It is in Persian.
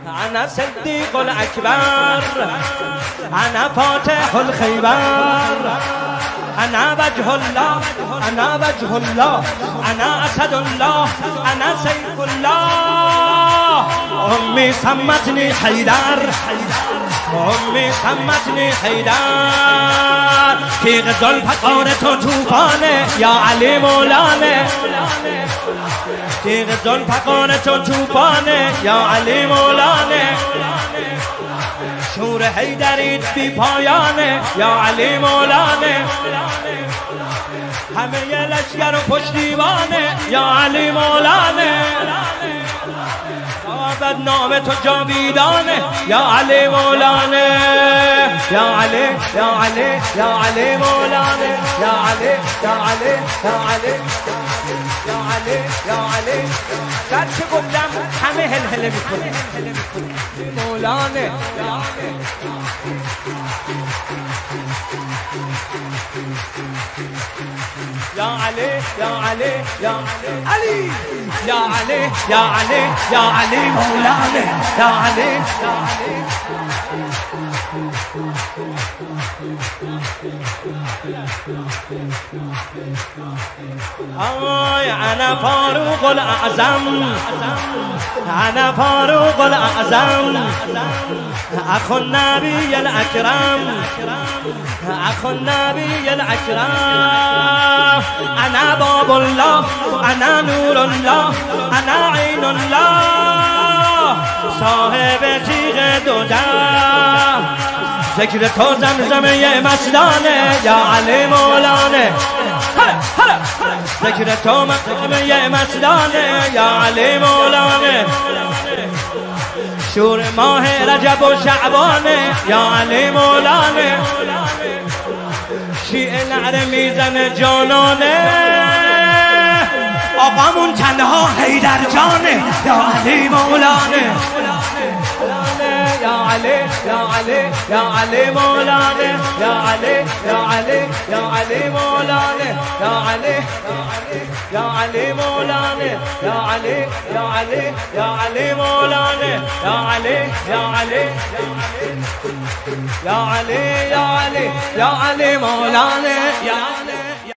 أنا صديق الأكبر، أنا فاتح الخيبر، أنا وجه الله، أنا وجه الله، أنا أسد الله، أنا سيف الله. أمي سمتني حيدر، أمي سمتني حيدر. تیغ ذوالفقار تو توفانه یا علی مولانا، تیغ ذوالفقار تو توفانه یا علی مولانا. شور حیدریت بی پایانه یا علی مولانا. همه ی لشکر و پشتیبانه یا علی مولانا. عبد نام تو جاویدانه یا علی مولانا. یا علی یا علی یا علی مولانا. یا علی یا علی یا علی یا علی یا علی. در چه گفتم همه هلهله میکنه مولانا. یا علی یا علی یا علی یا علی یا علی یا علی مولانا. یا علی یا علی. آی انا فاروق الاعظم، انا فاروق الاعظم، اخو النبی الاکرم، اخو النبی الاکرم. انا باب الله، انا نور الله، انا عین الله، صاحب تیغ دوزخ. ذکر تو زمزمه مستانه یا علی مولانا. ذکر تو زمزمه مستانه یا علی مولانا. شور ماه رجب و شعبانه یا علی مولانا. شیعه نعره میزنه جانانه، آقامون تنها حیدر جانه یا علی مولانا. یا علی یا علی یا علی مولانا. یا علی یا علی یا علی مولانا. یا علی یا علی مولانا. یا علی یا علی یا علی مولانا. یا علی یا علی یا علی یا علی یا علی مولانا. یا علی